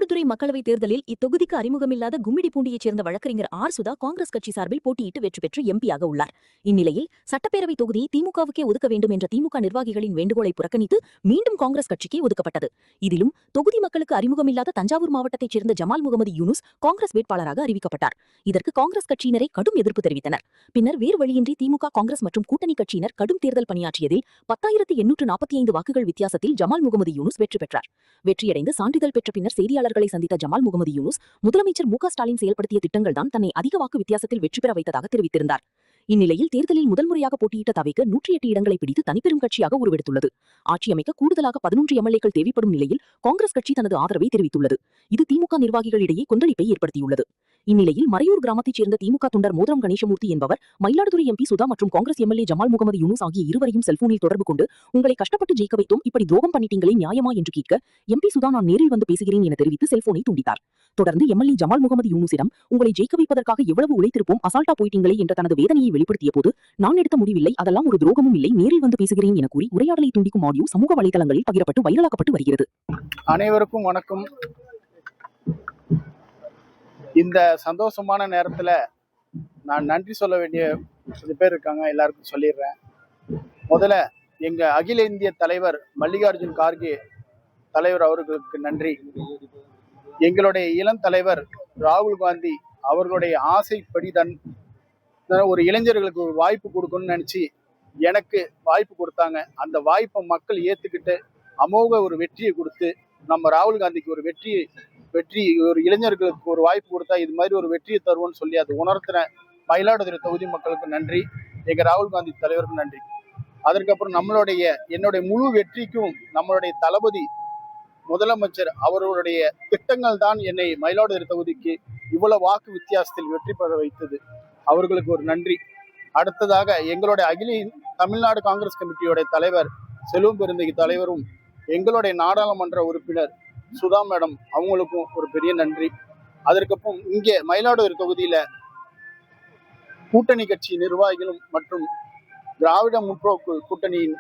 மயிலாடுதுறை மக்களவைத் தேர்தலில் இத்தொகுதிக்கு அறிமுகமில்லாத கும்மிடிப்பூண்டியைச் சேர்ந்த வழக்கறிஞர் ஆர் சுதா காங்கிரஸ் கட்சி சார்பில் போட்டியிட்டு வெற்றி பெற்று எம்பியாக உள்ளார். இந்நிலையில் சட்டப்பேரவை தொகுதி திமுகவுக்கே ஒதுக்க வேண்டும் என்ற திமுக நிர்வாகிகளின் வேண்டுகோளை புறக்கணித்து மீண்டும் காங்கிரஸ் கட்சிக்கு ஒதுக்கப்பட்டது. இதிலும் தொகுதி மக்களுக்கு அறிமுகமில்லாத தஞ்சாவூர் மாவட்டத்தைச் சேர்ந்த ஜமால் முகமது யூனுஸ் காங்கிரஸ் வேட்பாளராக அறிவிக்கப்பட்டார். இதற்கு காங்கிரஸ் கட்சியினரை கடும் எதிர்ப்பு தெரிவித்தனர். பின்னர் வேறு வழியின்றி திமுக, காங்கிரஸ் மற்றும் கூட்டணி கட்சியினர் கடும் தேர்தல் பணியாற்றியதில் 10,845 வாக்குகள் வித்தியாசத்தில் ஜமால் முகமது யூனுஸ் வெற்றி பெற்றார். வெற்றியடைந்து சான்றிதழ் பெற்ற பின்னர் செய்தியாளர்களை சந்தித்த ஜமால் முகமது யூனுஸ், முதலமைச்சர் மு.க. ஸ்டாலின் செயல்படுத்திய திட்டங்கள் தான் தன்னை அதிக வாக்கு வித்தியாசத்தில் வெற்றி பெற வைத்ததாக தெரிவித்திருந்தார். இந்நிலையில் தேர்தலில் முதல்முறையாக போட்டியிட்ட தவிக 108 இடங்களை பிடித்து தனிப்பெரும் கட்சியாக உருவெடுத்துள்ளது. ஆட்சி அமைக்க கூடுதலாக 11 எம்எல்ஏக்கள் தேவைப்படும் நிலையில் காங்கிரஸ் கட்சி தனது ஆதரவை தெரிவித்துள்ளது. இது திமுக நிர்வாகிகளிடையே கொந்தளிப்பை ஏற்படுத்தியுள்ளது. இந்நிலையில் மறையூர் கிராமத்தைச் சேர்ந்த திமுக தொண்டர் மோதிரம் கணேசமூர்த்தி என்பவர் மயிலாடுதுறை எம்பி சுதா மற்றும் காங்கிரஸ் எம்எல்ஏ ஜமால் முகமது யூனுஸ் ஆகிய இருவரையும் செல்போனில் தொடர்பு கொண்டு, உங்களை கஷ்டப்பட்டு ஜெயிக்க வைத்தோம், இப்படி துரோகம் பண்ணிட்டீங்களே, நியாயமா என்று கேட்க, எம்பி சுதா நான் நேரில் வந்து பேசுகிறேன் என தெரிவித்து செல்போனை துண்டித்தார். தொடர்ந்து எம்எல்ஏ ஜமால் முகமது யூனுஸிடம், உங்களை ஜெயிக்க வைப்பதற்காக எவ்வளவு உழைத்திருப்போம், அசால்ட்டா போயிட்டீங்களே என்ற தனது வேதனையை வெளிப்படுத்திய போது, நான் எடுத்த முடிவில்லை, அதெல்லாம் ஒரு துரோகமும் இல்லை, நேரில் வந்து பேசுகிறேன் என கூறி உரையாடலை துண்டிக்கும் ஆடியோ சமூக வலைதளங்களில் பகிரப்பட்டு வைரலாக்கப்பட்டு வருகிறது. அனைவருக்கும் வணக்கம். இந்த சந்தோஷமான நேரத்துல நான் நன்றி சொல்ல வேண்டிய சில பேர் இருக்காங்க, எல்லாருக்கும் சொல்லிடுறேன். முதல்ல எங்க அகில இந்திய தலைவர் மல்லிகார்ஜுன் கார்கே தலைவர் அவர்களுக்கு நன்றி. எங்களுடைய இளம் தலைவர் ராகுல் காந்தி அவர்களுடைய ஆசைப்படி ஒரு இளைஞர்களுக்கு ஒரு வாய்ப்பு கொடுக்கணும்னு நினைச்சு எனக்கு வாய்ப்பு கொடுத்தாங்க. அந்த வாய்ப்பை மக்கள் ஏத்துக்கிட்டு அமோக ஒரு வெற்றியை கொடுத்து, நம்ம ராகுல் காந்திக்கு ஒரு வெற்றி ஒரு இளைஞர்களுக்கு ஒரு வாய்ப்பு கொடுத்தா இது மாதிரி ஒரு வெற்றியை தருவோம்னு சொல்லி அது உணர்த்தின மயிலாடுதுறை தொகுதி மக்களுக்கு நன்றி. எங்க ராகுல் காந்தி தலைவருக்கு நன்றி. அதற்கப்புறம் என்னுடைய முழு வெற்றிக்கும் நம்மளுடைய தளபதி முதலமைச்சர் அவர்களுடைய திட்டங்கள் தான் என்னை மயிலாடுதுறை தொகுதிக்கு இவ்வளவு வாக்கு வித்தியாசத்தில் வெற்றி பெற வைத்தது. அவர்களுக்கு ஒரு நன்றி. அடுத்ததாக எங்களுடைய அகில தமிழ்நாடு காங்கிரஸ் கமிட்டியோட தலைவர் செல்வம் பெருந்தகை தலைவரும் எங்களுடைய நாடாளுமன்ற உறுப்பினர் சுதா மேடம் அவங்களுக்கும் ஒரு பெரிய நன்றி. அதற்கப்புறம் இங்கே மயிலாடுதுறை தொகுதியில கூட்டணி கட்சி நிர்வாகிகளும் மற்றும் திராவிட முற்போக்கு கூட்டணியின்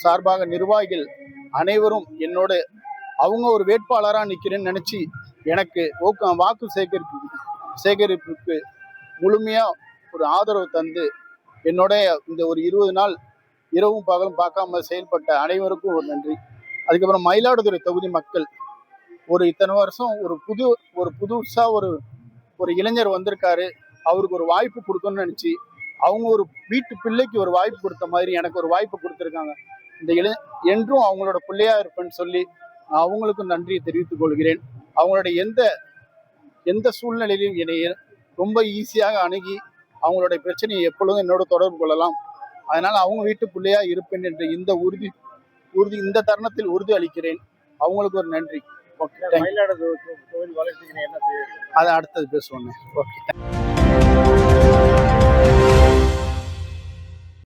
சார்பாக நிர்வாகிகள் அனைவரும் என்னோட அவங்க ஒரு வேட்பாளரா நிக்கிறேன்னு நினைச்சு எனக்கு வாக்கு சேகரிப்புக்கு முழுமையா ஒரு ஆதரவு தந்து என்னோட இந்த ஒரு 20 நாள் இரவும் பகலும் பார்க்காம செயல்பட்ட அனைவருக்கும் ஒரு நன்றி. அதுக்கப்புறம் மயிலாடுதுறை தொகுதி மக்கள் இத்தனை வருஷம் புதுசா ஒரு இளைஞர் வந்திருக்காரு, அவருக்கு ஒரு வாய்ப்பு கொடுக்கணும்னு நினைச்சு அவங்க ஒரு வீட்டு பிள்ளைக்கு ஒரு வாய்ப்பு கொடுத்த மாதிரி எனக்கு ஒரு வாய்ப்பு கொடுத்துருக்காங்க. என்றும் அவங்களோட பிள்ளையா இருப்பேன்னு சொல்லி அவங்களுக்கும் நன்றியை தெரிவித்துக் கொள்கிறேன். அவங்களோட எந்த சூழ்நிலையிலும் என்னை ரொம்ப ஈஸியாக அணுகி அவங்களுடைய பிரச்சனையை எப்பொழுதும் என்னோட தொடர்பு கொள்ளலாம். அதனால அவங்க வீட்டு பிள்ளையா இருப்பேன் என்ற இந்த தருணத்தில் உறுதி அளிக்கிறேன். அவங்களுக்கு ஒரு நன்றி. ஓகே, அதை அடுத்தது பேசுவாங்க. ஓகே.